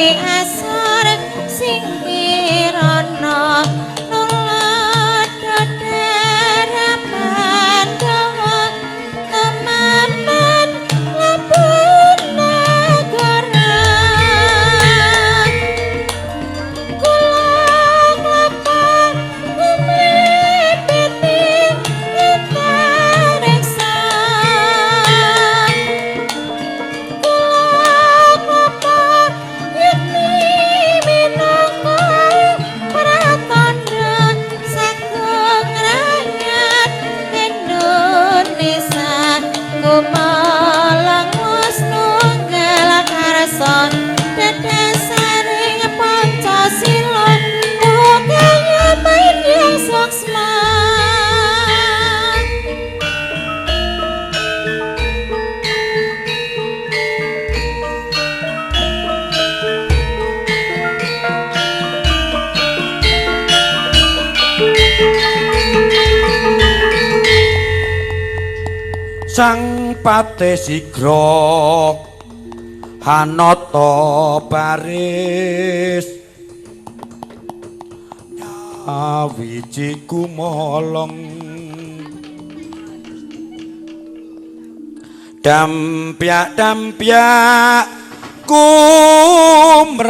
asor sing kirana nulad derapan dawa temaman labun negara kula ngapa ngumlipiti ngetariksa Malang wis nunggal karsa dedesaring Pancasila kaya main yang soksma sang pate sigra hanata baris nyawiji kumolong dampyak kumragut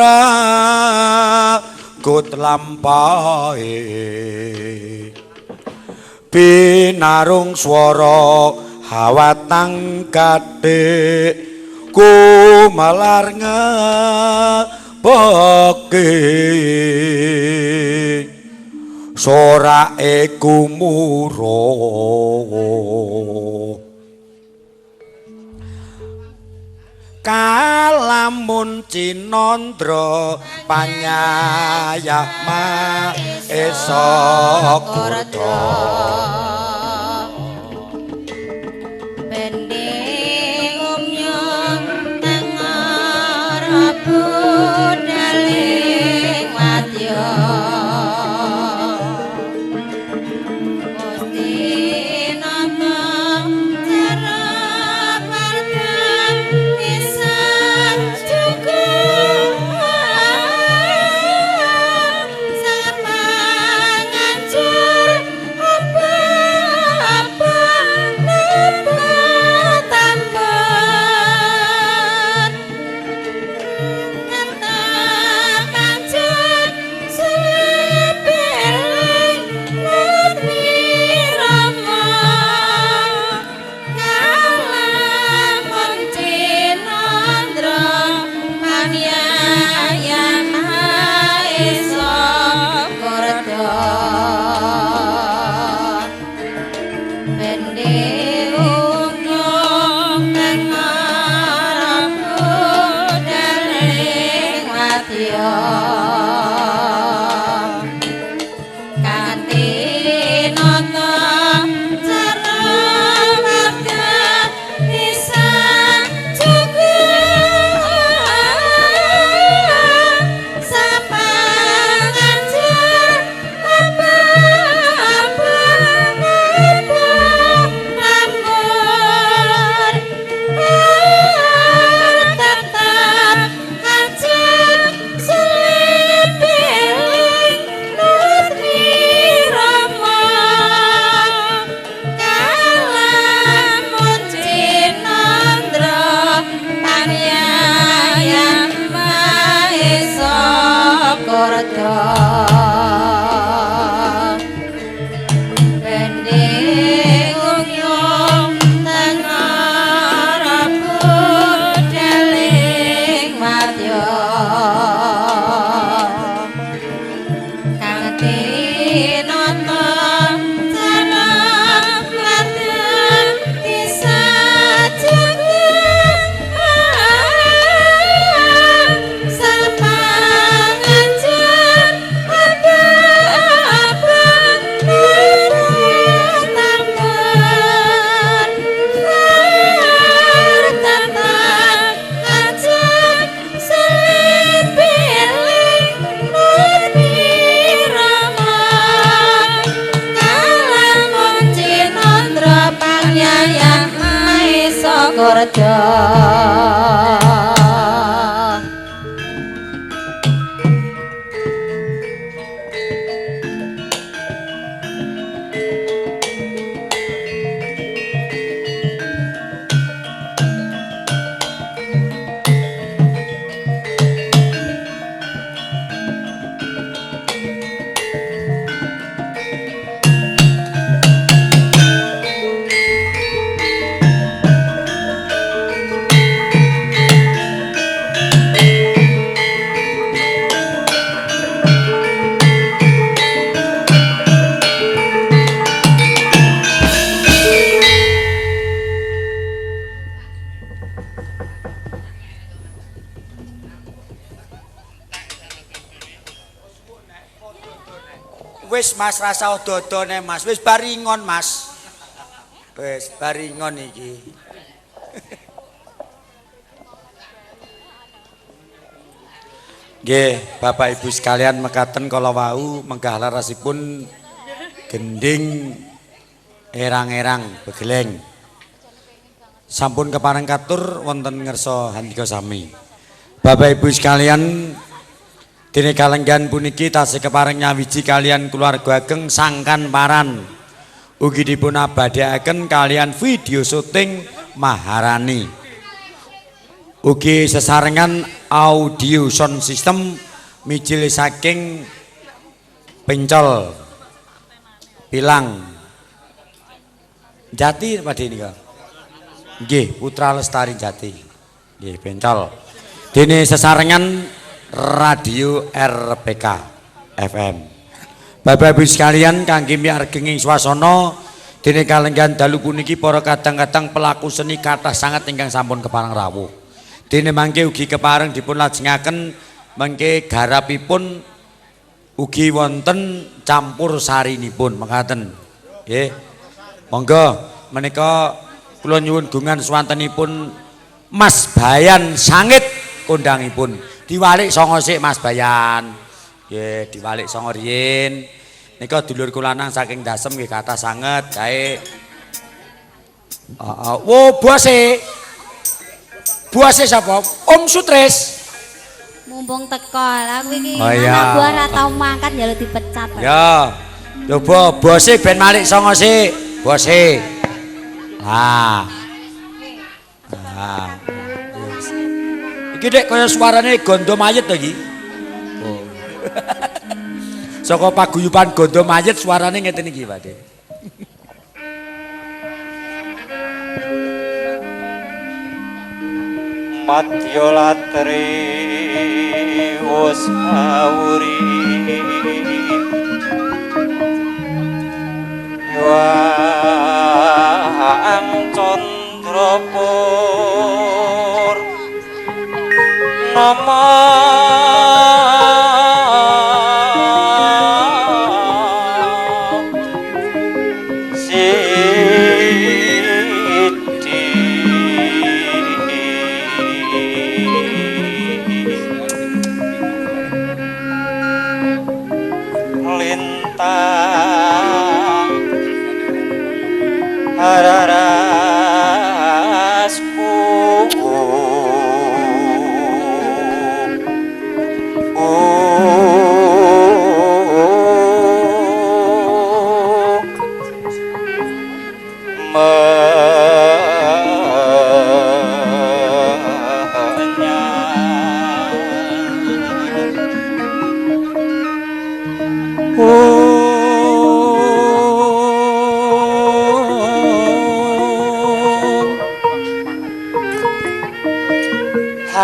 lampahe binarung swara hawatang kadhik kumalar ngeboke sorake kumuruh kalamun cinandra panyayah maesa kurda budaling wadya Gusti nata cara pardhan pisan cukup sama ngancur apa-apa napa tambat Wis Mas rasa odo-odone Mas. Wis baringon Mas. Wis baringon iki. Nggih, Bapak Ibu sekalian mekaten kala wau menggah larasipun gending erang-erang begeleng. Sampun kepareng katur wonten ngersa handika sami. Bapak Ibu sekalian, dene kalenggan puniki tasih kepareng nyawiji kalian keluarga ageng Sangkan Paran. Ugi dipun abadhekaken kalian video syuting Maharani. Ugi sesarengan audio sound system mijil saking Pencol Pilang Jati padhe nika. Nggih, Putra Lestari Jati. Nggih, Pencol. Dene sesarengan radio RPK FM. Bapak Ibu sekalian kangge miargenging swasana dene kalenggan dalu puniki para kadang-kadang pelaku seni kathah sanget ingkang sampun kepareng rawuh. Dene mangke ugi kepareng dipun lajengaken mangke garapipun ugi wonten campur sarinipun mekaten. Nggih. Monggo menika kula nyuwun gungan swantenipun Mas Bayan Sangit kondangipun. Diwalik songo sik Mas Bayan. Nggih, diwalik songo riyin. Nika dulur kula nang saking Dasem nggih kathah sanget kae. Wo bose. Bose sapa? Om Sutris. Mumpung teko lah kuwi iki. Oh, iya. Anak buah ra tau mangkat njaluk dipecat. Ya. Coba bose ben malik songo sik. Bose. Nah. Nah. Iki dek kaya suarane gondo mayit to iki. Oh. Saka paguyuban gondo mayit suarane ngeten iki, Pak Dik. Madya latri wis awuri Yuang Candrapur nama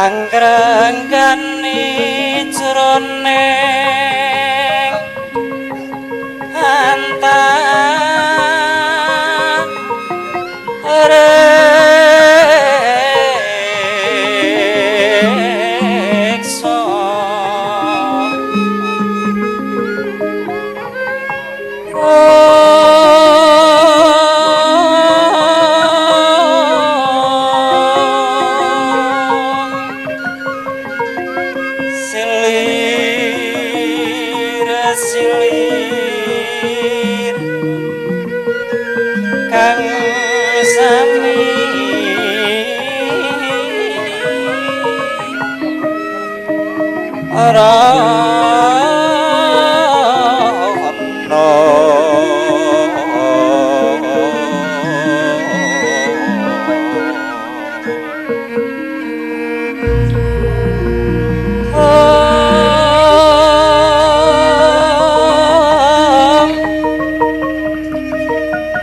anggrangane jroning antang reksa silir kang sami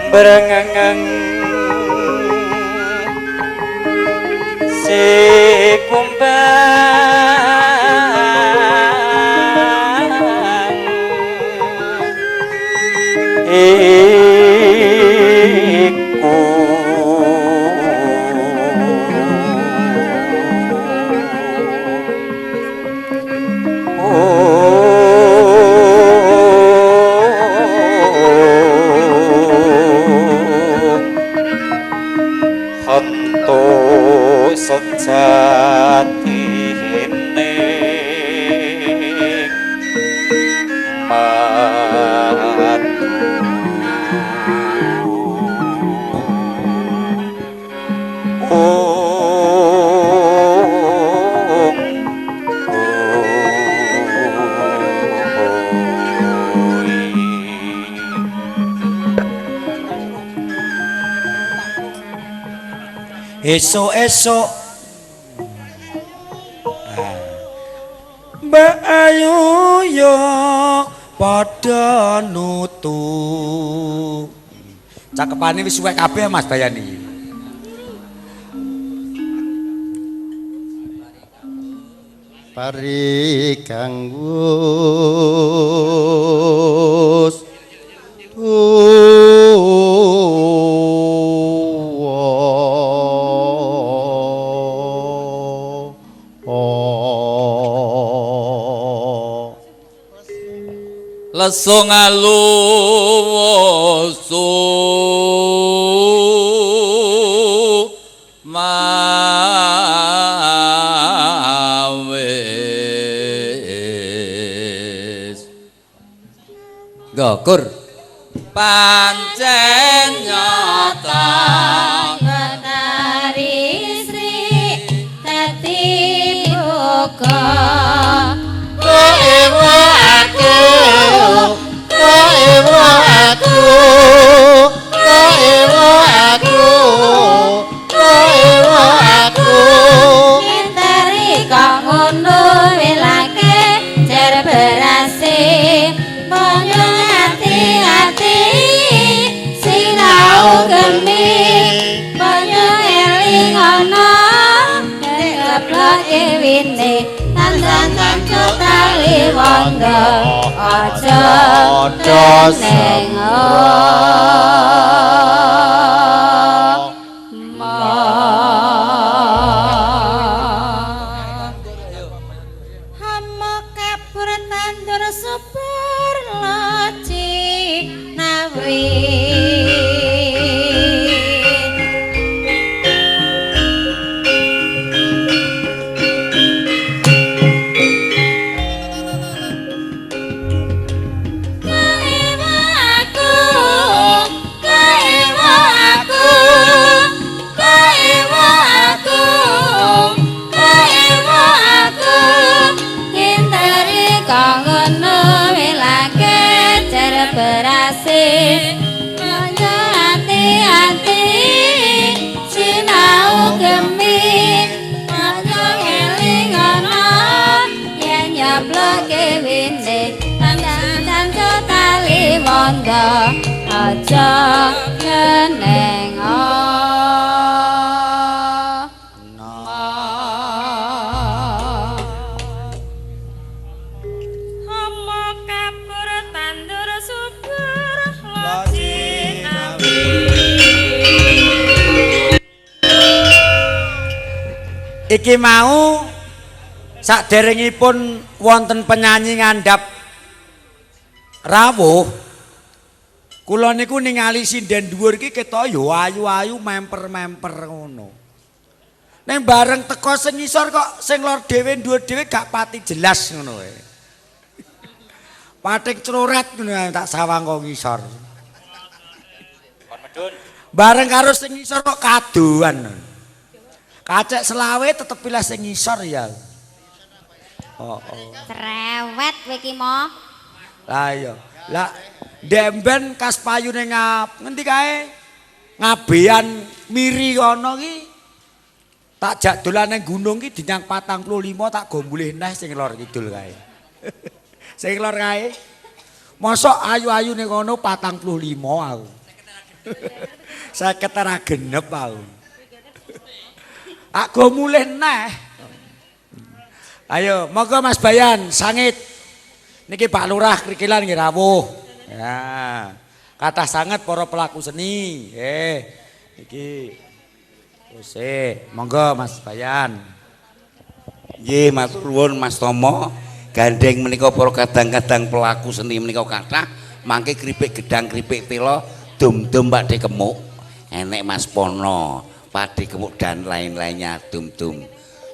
berengang si kumbang iku esuk-esuk Mbak Ayu yo padha nutu. Cakepane wis suwek kabeh Mas Bayani. Pari kanggus lesung alusu mawis gokur pancen nyata Betari Sri dadi buka Nginteri kok ngono welake jar berasih banyu hati-hati sinau gemi banyu eling ana keplok wine tandan kanca tali wanda aja neng hama kapur tandur subur loci nawi berasih banyu hati-hati sinau gemi banyu eling ana yen nyaploke wine tandan tali wanda aja ngeneng Iki mau saderengipun wonten penyanyi ngandhap rawuh. Kula niku ningali sinden dhuwur iki ketok ya ayu-ayu memper-memper ngono. Ning bareng teko sing ngisor kok sing lor dhewe dhuwur dhewe gak pati jelas ngono wae. Pating cruret ngono tak sawang kok ngisor. Bareng karo sing ngisor kok kadoan. Kacek selawe tetep pilih sing ngisor ya. Oh. cerewet kowe iki mo Lah iya. Lah demben kas payune ngendi kae? Ngabean miri kono ki. Tak jak dolan nang gunung ki dinyang 45 tak go mulih neh sing lor kidul kae. Sing lor kae. Mosok ayu-ayu ning kono 45 aku. 50 ra genep aku. Aku mulih neh. Ayo, monggo Mas Bayan, sangit. Niki Pak Lurah Krikilan nggih rawuh. Ya. Kathah sanget para pelaku seni. Iki. Monggo Mas Bayan. Nggih, matur nuwun Mas Tomo. Gandeng menika para kadang-kadang pelaku seni menika kathah, mangke kripik gedang, kripik tela, dum-dum Pakde Kemuk. Enek Mas Pono, Pakde Kemuk dan lain-lainnya dum-dum.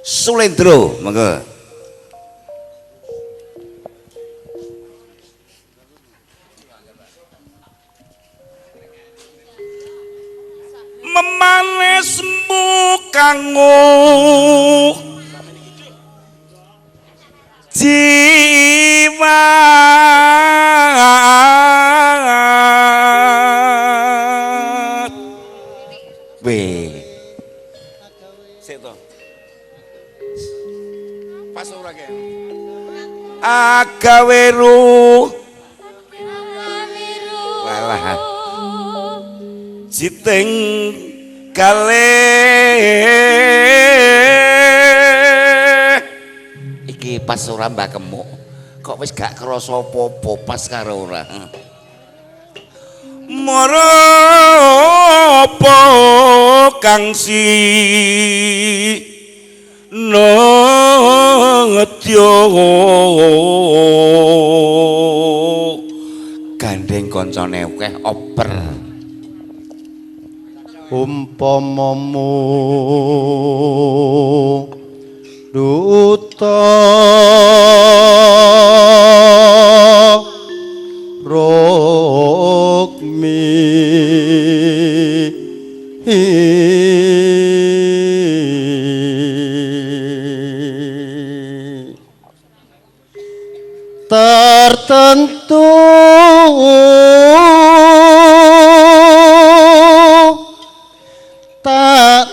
Sulendro, monggo. Memanesmu kanggo jiwa gaweru walah jiting iki pas ora Mbah Kemuk kok wis gak krasa apa-apa pas karo ora mara apa kang si ngetyo gandeng koncone akeh oper umpamamu duta rokmi tertentu tak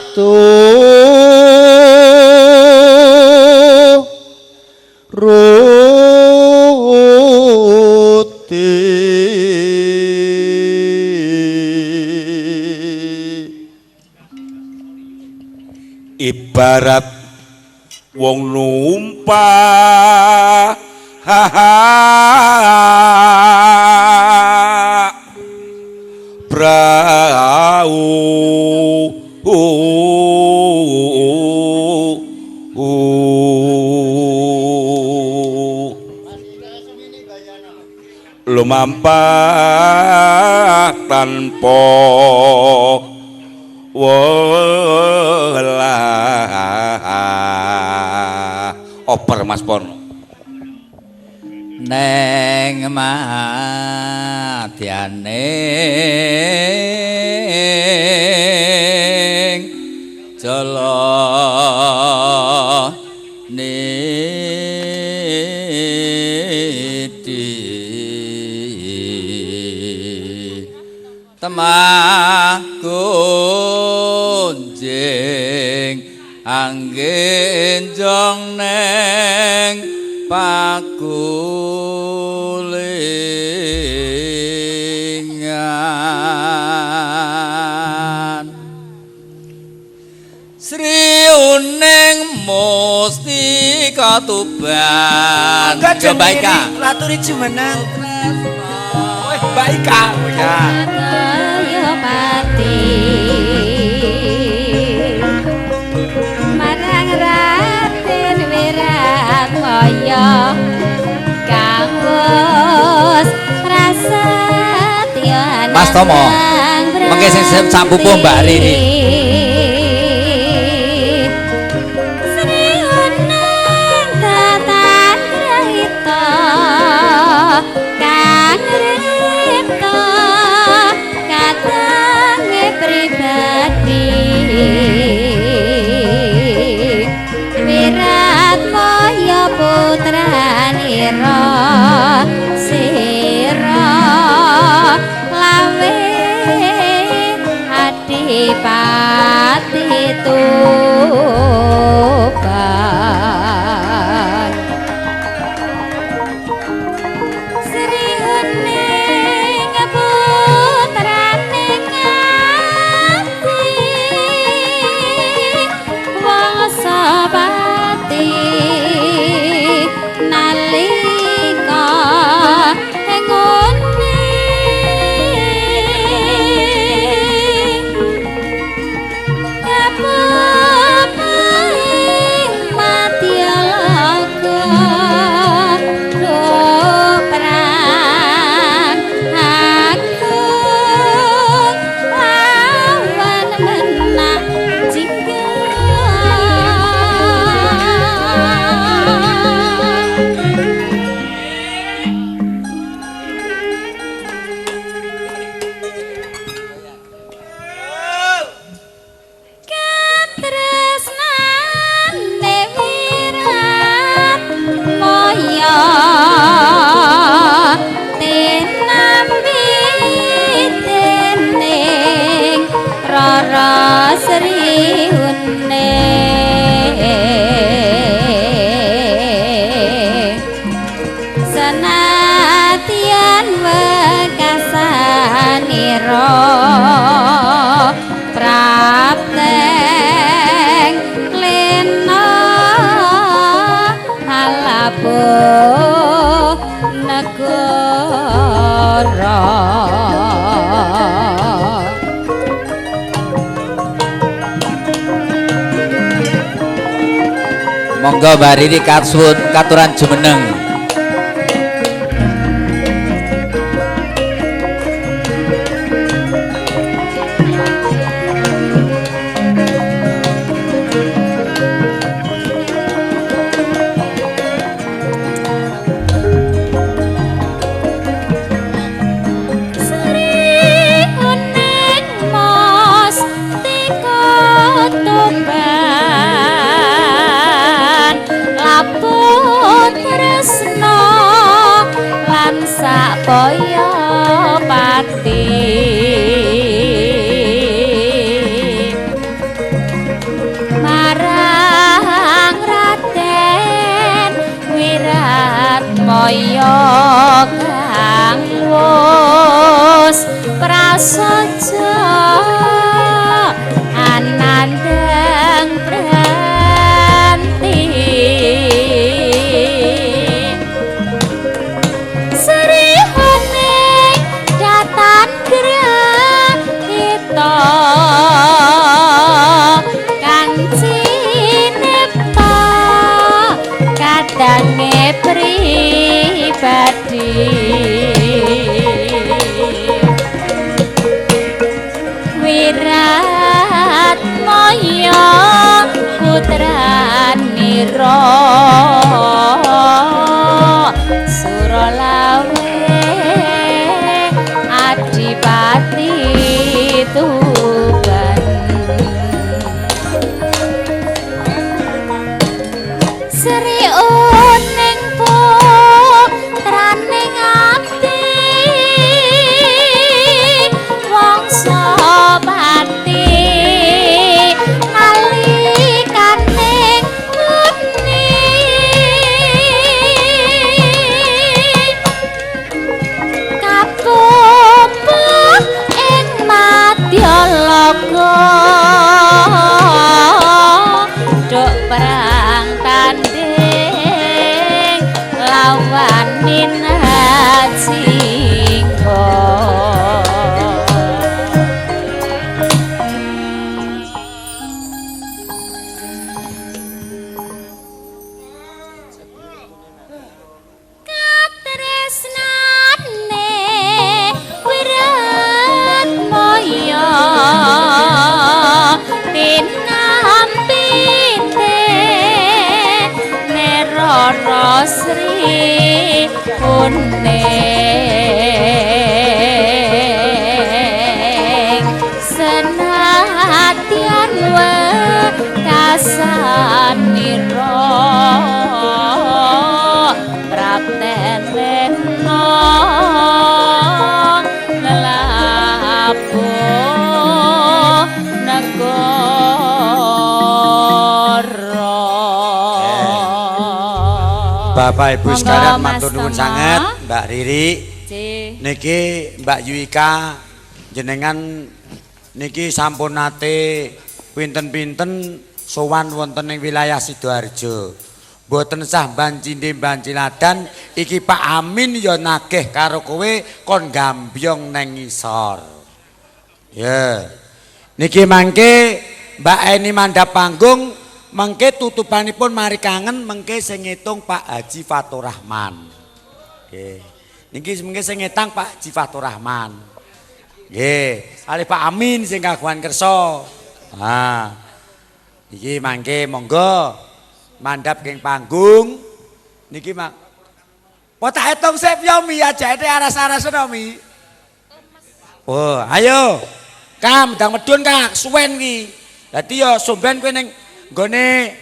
ibarat wong numpak brau lumampah tanpa welah oper Mas Pon neng madyane jala niti temakunjing anggen jong neng pakulingan Sri Uneng Mustika Tuban Coba Ika Laturi jumeneng. Mbak Ika. Kaya pati marang Raden Wiratmaya kang wis prasetya Mas Tomo, mengke sing sampupu Mbak Rini. Sri Uneng tatan grahita kang ripta katange pribadi Wiratmaya putranira sira lawe adipati Tuban Sri Uning putrane ngati Wangsapati nalika senatian wekasaniro prapteng lena halabuh negara. Monggo Mbak Riri kasuwun katuran jumeneng. Sakaya pati marang Raden Wiratmaya kang wus prasaja anandeng pranti kadange pribadi Wiratmaya putranira Suralawe adipati Tuban Sri uning putraning ati wangsa pati nalikane muni kapupuh ing Madyalaga duk perang tanding lawan Minajingga katresnane Wiratmaya tinampite Rara Sri kuning senatian wekasanira prapten lena lelabuh negara. Bapak Ibu Monggo, sekalian Mas matur nuwun Tomo. sanget Mbak Riri. Nggih. Niki Mbak Yuika jenengan niki sampun nate pinten-pinten sowan wonten ing wilayah Sidoarjo. Mboten sah Bancinde Banciladan iki Pak Amin ya nagih karo kowe kon gambyong neng ngisor. Ya. Niki mangke Mbak Eni mandhap panggung mengke tutupanipun mari kangen mengke sing ngitung Pak Haji Fatur Rahman. Nggih. Niki mengke sing ngetang Pak Haji Fatur Rahman. Nggih, kalih Pak Amin sing kagungan kersa. Nah. Iki mangke monggo mandhap king panggung. Niki mak. Apa tak hitung sip yo Mi ajake aras-arasen Mi. Oh, ayo. Kam ndang medun Kak, suwen ki. Dadi yo somben kowe ning nggone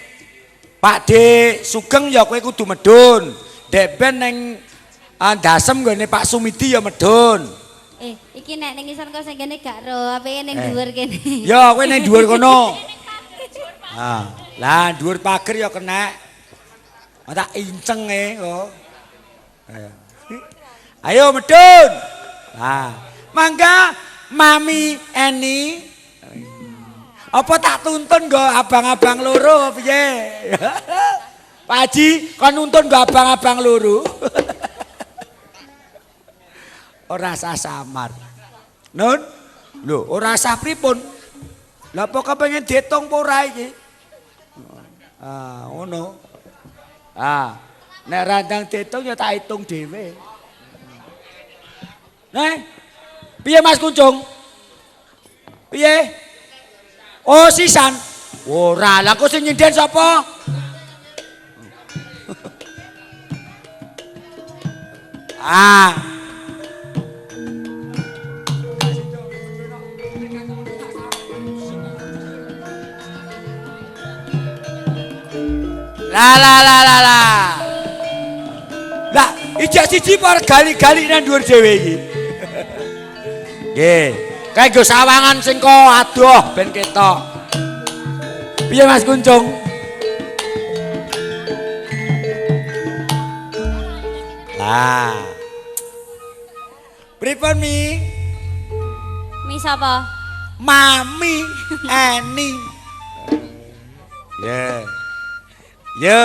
Pak D Sugeng ya kowe kudu medun. Dek ben ning Dasem nggone Pak Sumidi ya medun. Iki nek ning ngisor kok sing kene gak ro, apike ning dhuwur kene. Ya kowe ning dhuwur kono. Lah dhuwur pager ya kena. Tak inceng kok. Ayo medun. Nah, mangga Mami Eni. Apa tak tuntun nggo abang-abang loro piye? Pak Haji, kon nuntun nggo abang-abang loro. Ora sah samar. Nun? Lho, ora sah pripun? Lah apa kepengin diitung apa ora iki? Ah, ngono. Ah, nek randang diitung ya tak hitung dhewe. Piye Mas Kuncung? Piye? Oh sisan. Ora, lah kok sing nyinden sapa? Ah. Lah. Lah, ijak siji par gali-gali nang dhuwur dhewe iki. Nggih, kae nggo sawangan sing kok adoh ben ketok. Piye Mas Kuncung? Lah. Pripun Mi? Mi sapa? Mami Eni. Ya. Yo.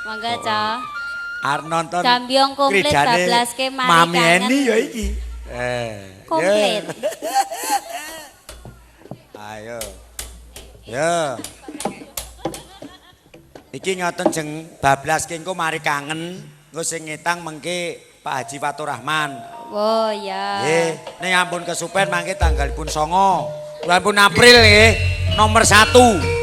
Mangga Ca. Arep nonton Jambyong komplit kridane 12 ke mari Mami kangen. Eni ya iki. Komplit. Ayo. Ya. Iki ngoten jeng bablas ki engko mari kangen, engko sing ngetang mengke Pak Haji Faturrahman. Oh ya. Nggih, ning ampun kesupen mangke tanggalipun 9 bulan April nggih, nomor 1.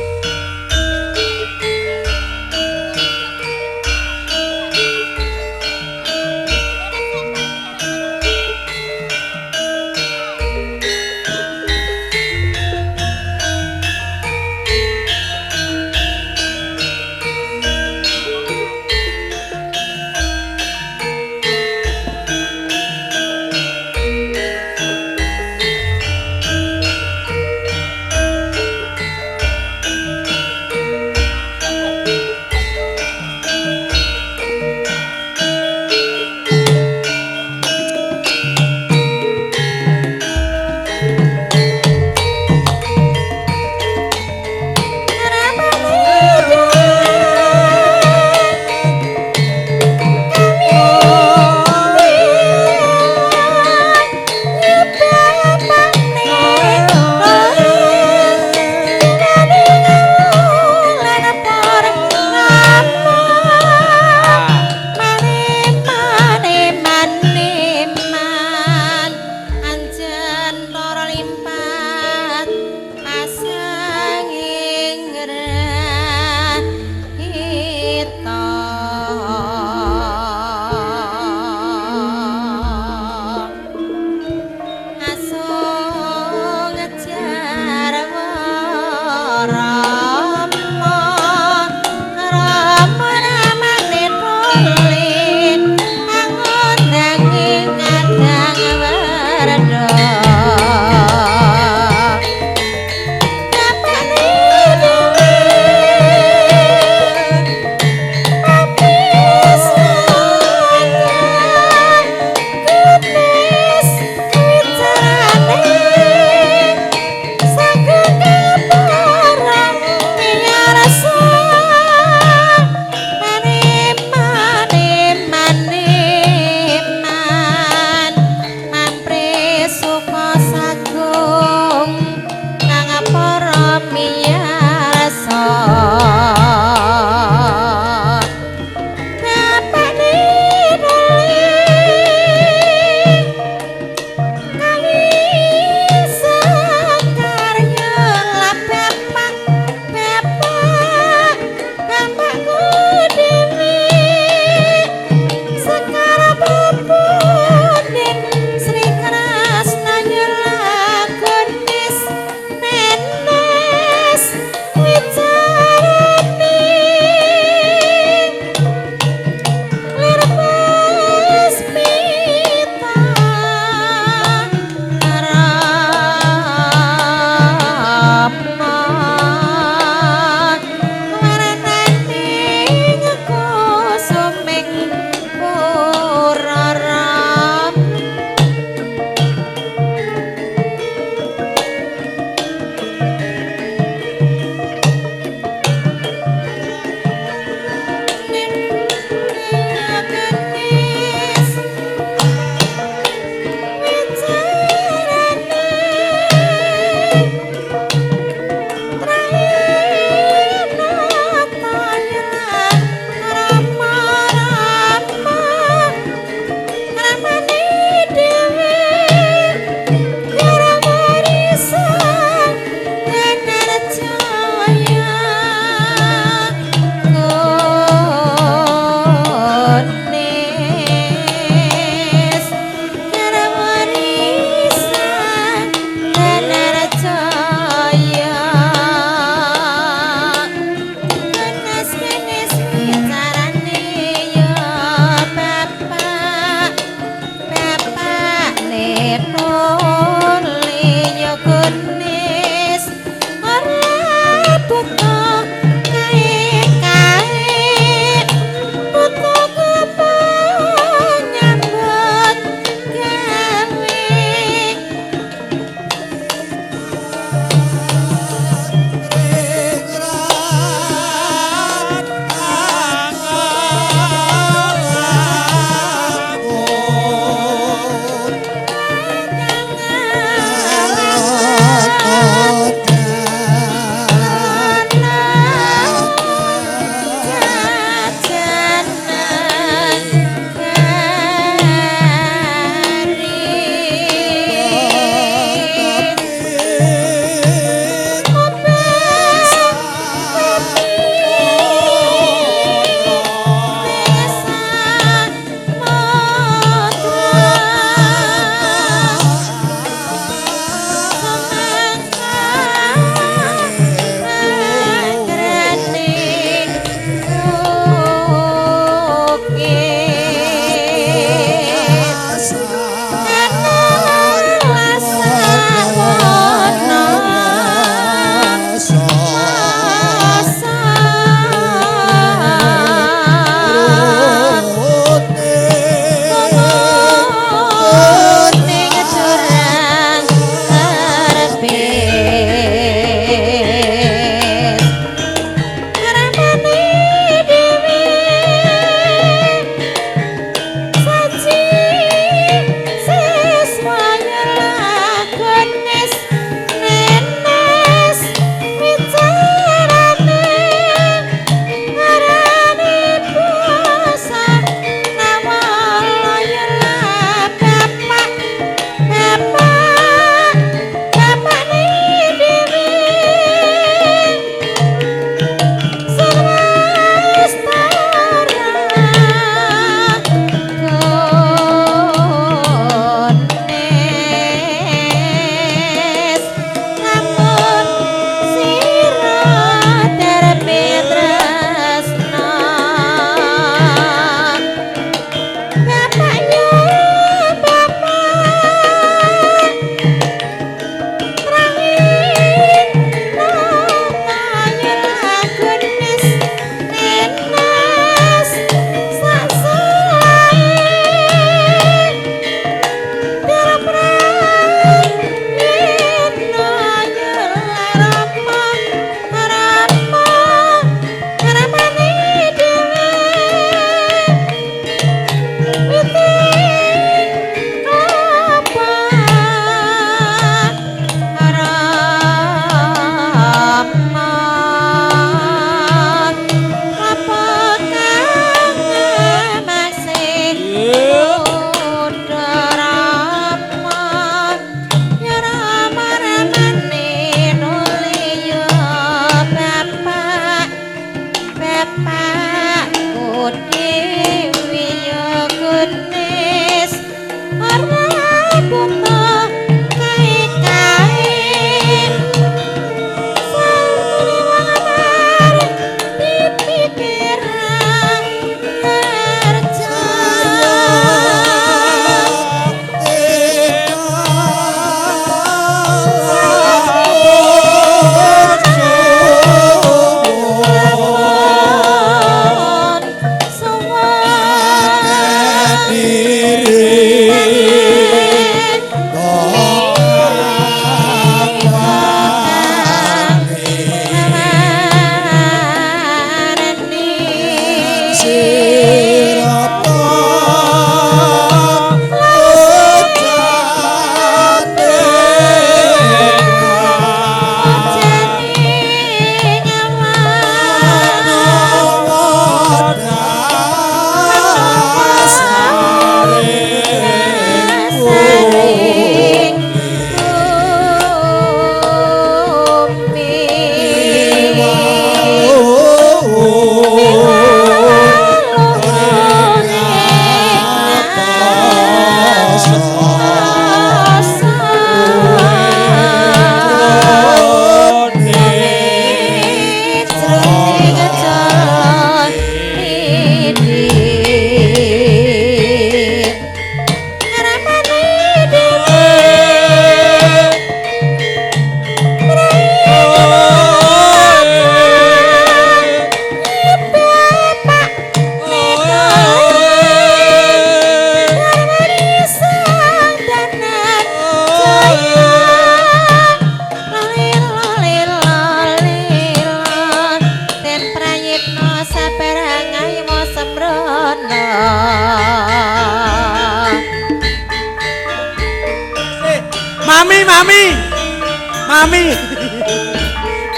Mami.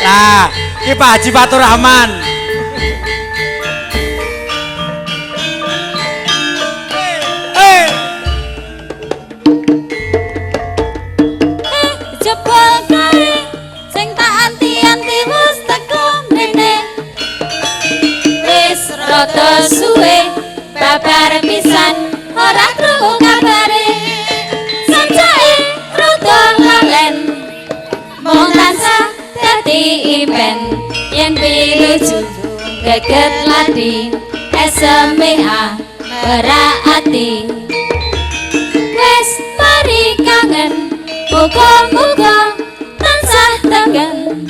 Lah, iki Pak Haji Fatur Rahman. Jebol kae sing tak anti-anti wis teko mrene. Wis rada suwe babar pisan ora krungu kabare. Sancake rada lalen. Mong tansah dadi impen yen pinuju geget ladi SMA berarti wis mari kangen muga-muga tansah tengen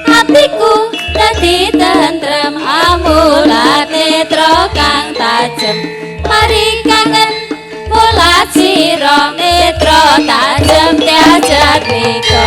hatiku dadi tentrem amulat netra kang tajem mari kangen mulat sira netra tajem diajak miko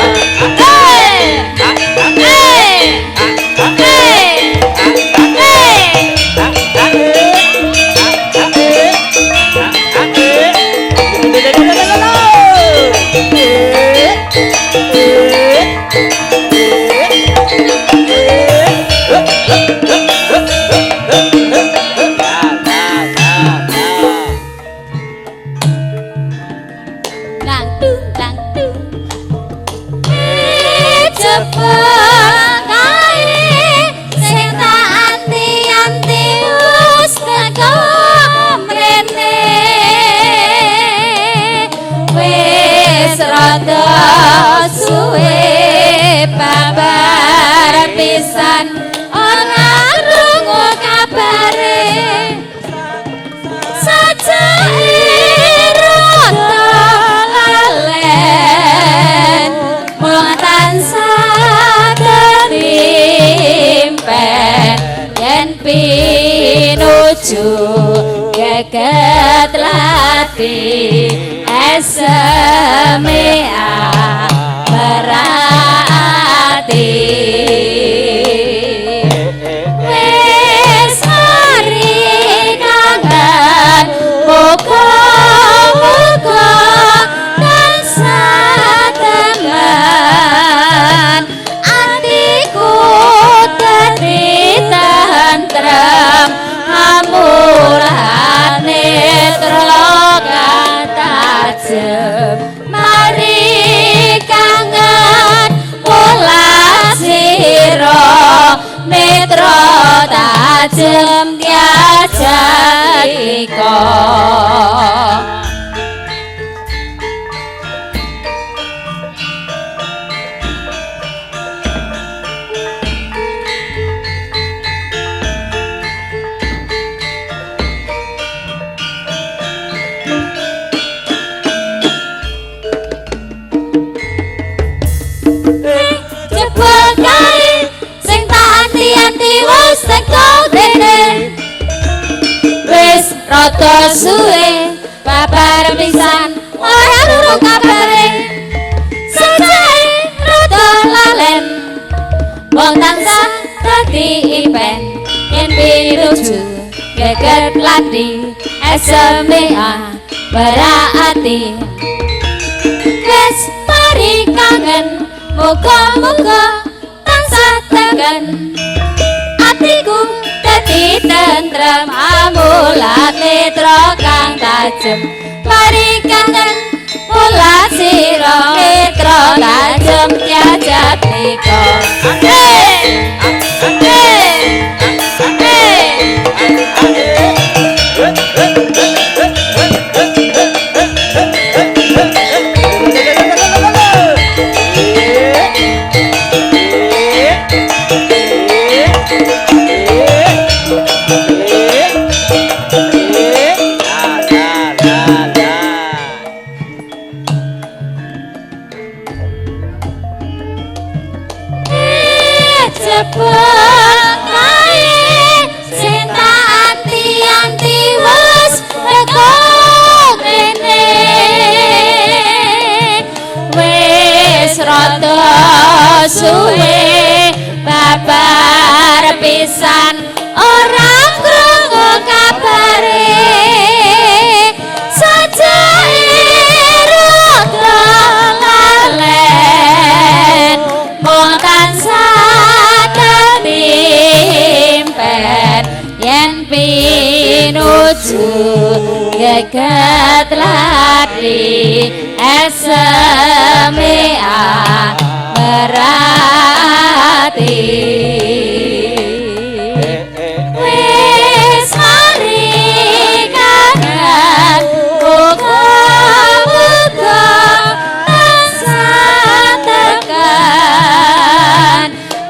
rada suwe babar pisan ora krungu kabare sajake rada lalen mung tansah kerimpen yen pinuju geget lati SMA berarti wis mari kangen muga-muga tansah tengen atiku dadi tentrem amurat netra mari kangen pola siro netra tajem diajak iko rada suwe babar pisan ora krungu kabare sajake rada lalen wong tansah dadi impen yen pinuju geget ladi SMA berarti wis mari kangen muga-muga tansah tengen atiku dadi tentrem amulat netra kang tajem mari kangen mulat sira netra tajem diajak miko suwe babar pisan orang krungu kabare sajake rada lalen mung tansah ketimpen yen pinuju geget lati SMA berarti wis mari kangen muga-muga tansah tekan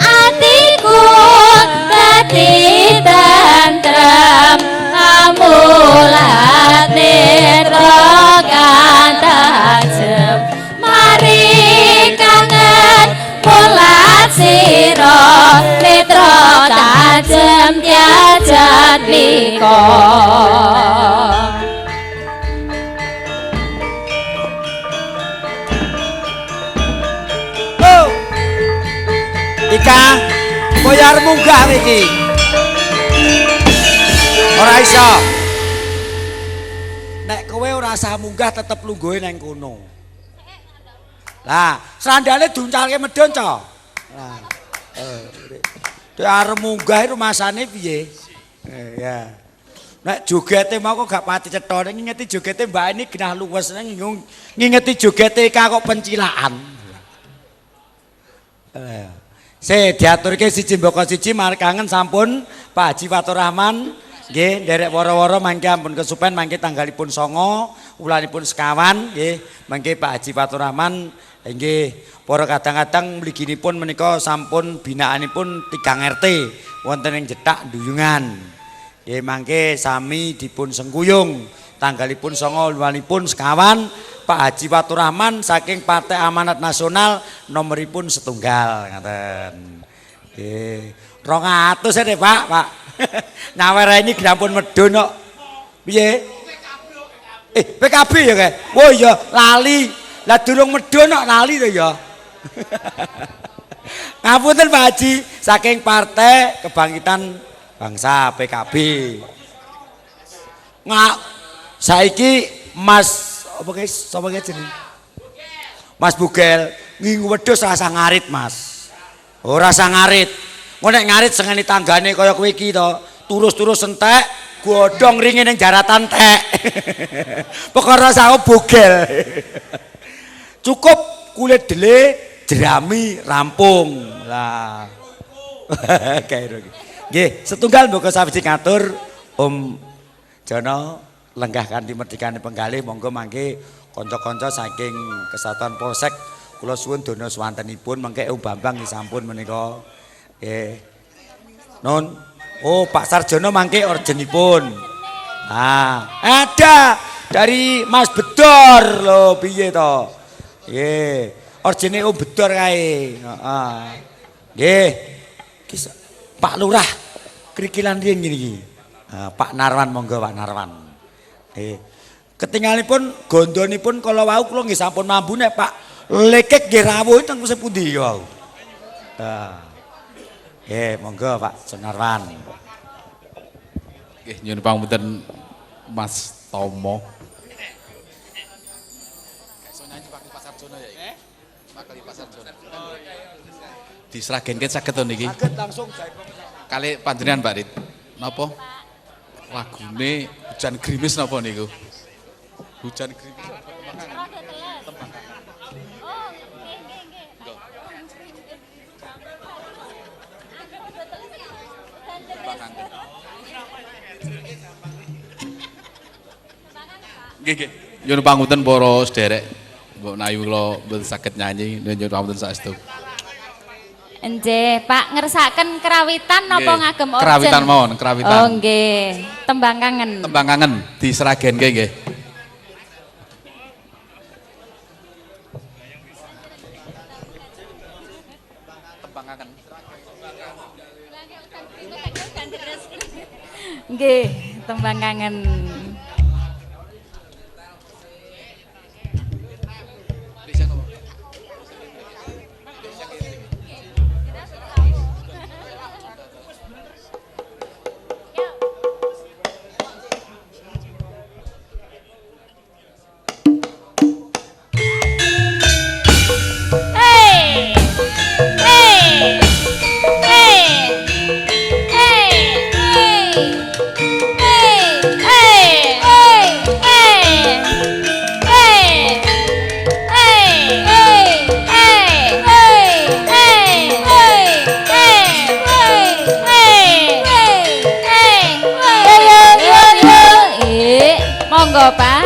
atiku dadi tentrem amulat netra kantajem mari kangen mulat sira netra tajem diajat miko Oh. Ika, koyar munggah iki. Ora iso. Nek kowe ora usah munggah tetep lungguhe nang kono. Lah, srandale duncalke medhon, Cok. Lah. Dek arep munggah rumasane piye? Ya. Nek jogete mau kok gak pati cetha ning ngingeti jogete Mbak ini genah luwes ning ngingeti jogete kok pencilaan. Se diaturke siji mboko siji marek kangen sampun Pak Haji Fatur Rahman nggih nderek woro-woro mangke ampun kesupen mangke tanggalipun 9 wulanipun sekawan nggih mangke Pak Haji Fatur Rahman nggih para kadang-kadang mliginipun menika sampun binaanipun 3 RT wonten ing Jetak Duyungan. Nggih mangke sami dipun sengguyung tanggalipun 9 wulanipun sekawan Pak Haji Fatur Rahman saking Partai Amanat Nasional nomoripun 1 ngaten. Nggih 200 deh Pak. Nyawara ini grampun medun kok. Piye? PKB ya kae. Oh iya lali. Lah durung medun kok lali to ya. Ngapunten Pak Haji saking Partai Kebangkitan Bangsa PKB. Saiki Mas apa guys? Sapa guys jeneng? Mas Bugel ngingu wedhus rasa ngarit, Mas. Ora rasa ngarit. Engko nek ngarit sengeni tanggane kaya kowe iki to, turus-turus entek, godhong ringe ning jaratan tek. Perkara sawo Bugel. Cukup kulit dele, jerami rampung. Lah. Kairo iki. Nggih, setunggal mboko sawiji ngatur Om Jono lenggah kanthi merdikane penggalih monggo mangke kanca-kanca saking Kesatuan Polsek kula suwun donya swantenipun mangke Om Bambang sampun menika nggih. Nun. Oh, Pak Sarjono mangke orjenipun. Ah, ada dari Mas Bedor lho piye to? Nggih. Orjene Om Bedor kae. Heeh. Nggih. Pak Lurah krikilan riyen iki. Pak Narwan monggo Pak Narwan. Ketinggalipun gondonipun kala wau kula nggih sampun mambu nek Pak Lekek nggih rawuh teng sepundi wau. Monggo Pak Sunarwan. Nggih nyuwun pangapunten Mas Tomo. Diseragenke saged to niki. Saged langsung Kali panjenengan Mbak Rit. Napa? Lagune Hujan Gerimis napa niku? Hujan Gerimis. Nggih nggih. Nyuwun pangapunten para sederek. Mbok Nayu kula mboten saged nyanyi, nyuwun pangapunten saestu. Nggih, Pak ngersaken kerawitan napa ngagem orjen? Kerawitan mawon, kerawitan. Oh nggih, tembang kangen. Tembang kangen diseragenke nggih. Tembang kangen. Nggih, tembang kangen. Monggo Pak.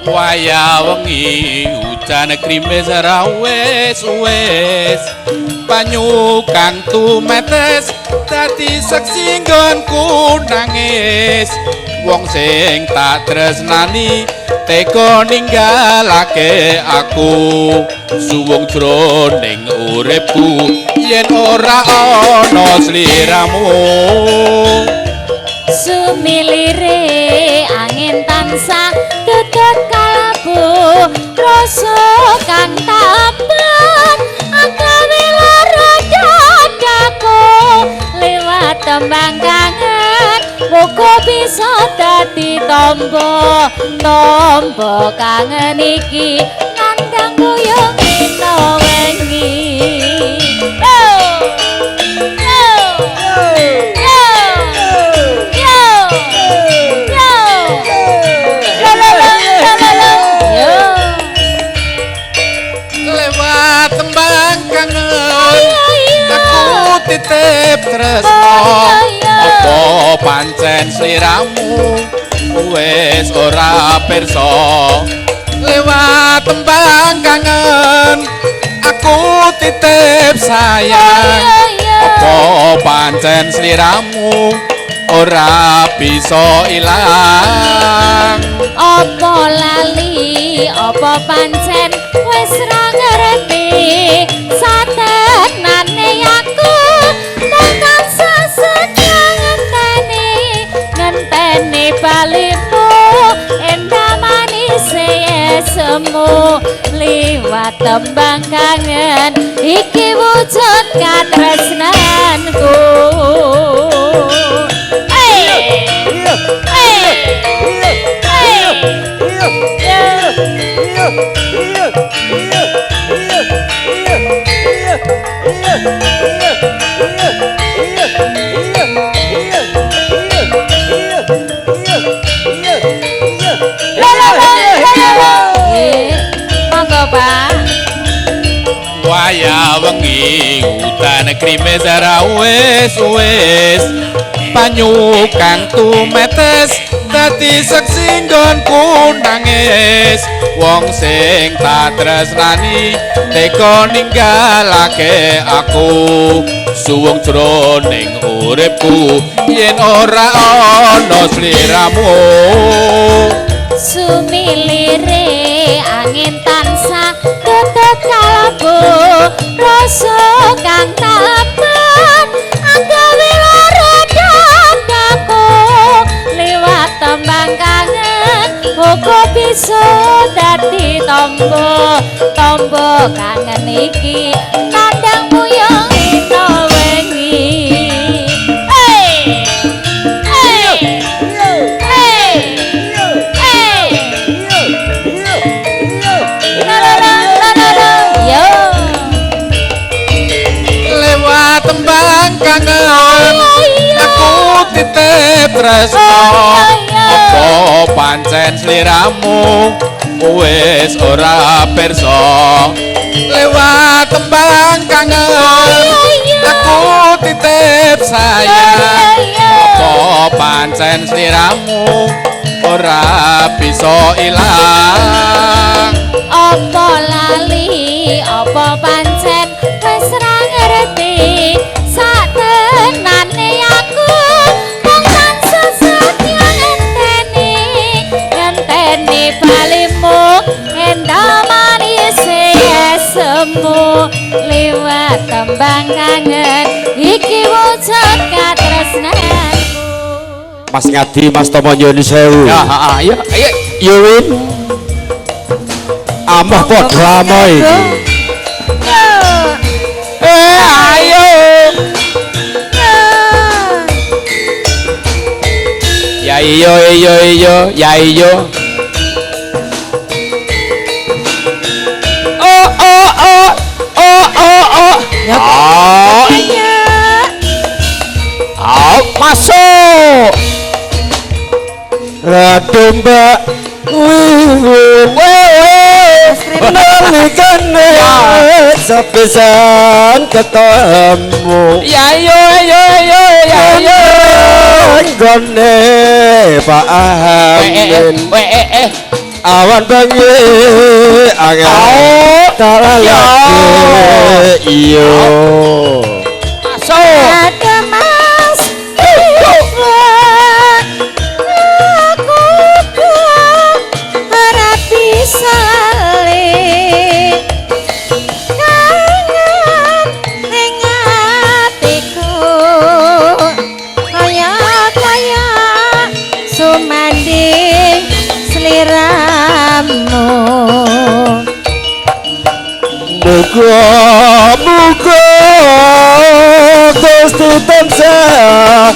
Waya wengi hujan krimis ra wis banyu kang tumetes dadi saksi nggonku nangis wong sing tak tresnani tega ninggalake aku suwung jroning uripku yen ora ana sliramu Sumilire angin tansah tutut kalbu rasa kang tampan agawe lara dadaku lewat tembang kangen muga bisa dadi tombo kangen iki nandang kuyung ino wengi titip tresno apa pancen sliramu wis ora pirsa lewat tembang kangen aku titip sayang apa pancen sliramu ora bisa ilang apa lali apa pancen wis ra ngerti satenane aku tekan sesetya ngenteni balimu endah manis semu liwat tembang kangen iki wujud katresnanku Monggo Pak. Waya wengi udan krimis ra wis banyu kang tumetes dadi saksi nggonku nangis wong sing tak tresnani tega ninggalake aku suwung jroning uripku yen ora ana sliramu Sumilire angin tansah tutut kalbu rasa kang tampan agawe lara dadaku liwat tembang kangen muga bisa dadi tombo kangen iki nandang muyung ino wengi kangen aku titip tresno apa pancen sliramu wis ora pirsa lewat tembang kangen aku titip sayang apa pancen sliramu ora bisa ilang apa lali apa pancen wis ra ngerti satenane aku wong tansah setya ngenteni balimu endah manis semu liwat tembang kangen iki wujud katresnanku Mas Ngadi, Mas Tomo nyuwun sewu. ya ayo Yuwin. Amah kok glamoy. ayo ya iyo ya iyo Masuk. domba nalikane sepisan ketemu Ya yo gone Pak Amin awan bengi angin talalake iyo Ada mas aku ora bisa lali kangen ning atiku kaya sumanding sliramu muga Gusti tansah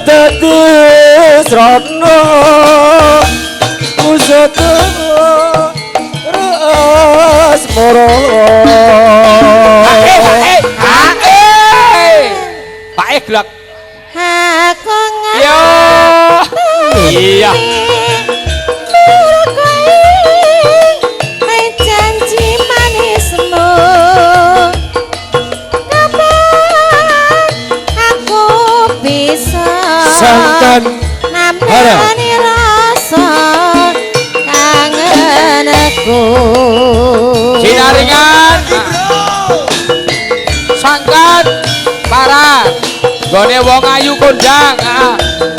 dadi srana usata ras moro Pak Glak aku yo iya janji manismu kapan aku bisa santan nambani rasa kangenku sinaringan sangkan para gone wong ayu kondang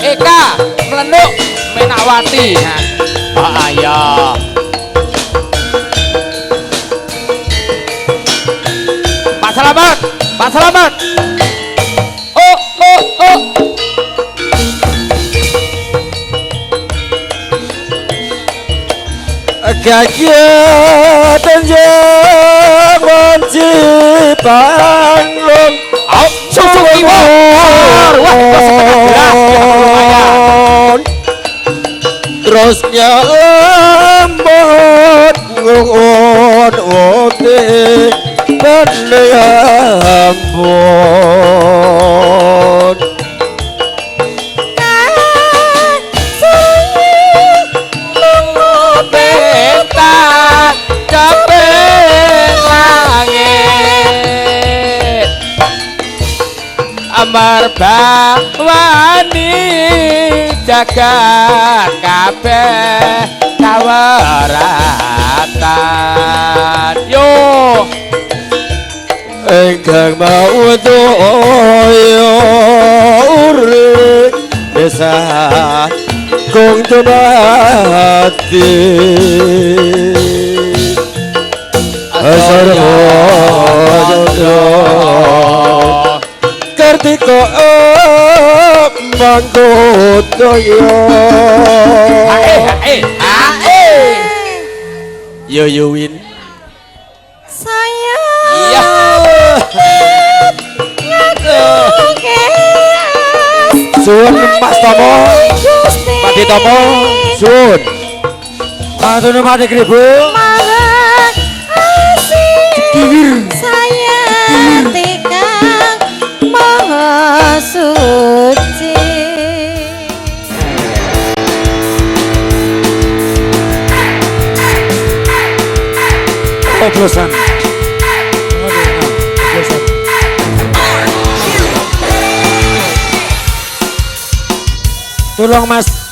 Eka mlenuk Menakwati ayo Pak Selamat oh kagiatan jangan cipanglung susuk iwar terus nyambut ngungun oke penyampun Amar bawani jaga kabeh tawaratan yo engkang mau doyo urip desa kong tunati asarho kartiko mangkodoyo yo win saya iya suwun Mas Tomo Pati Tomo suwun matur mati kribo saya tikang maha suci oplosan tolong Mas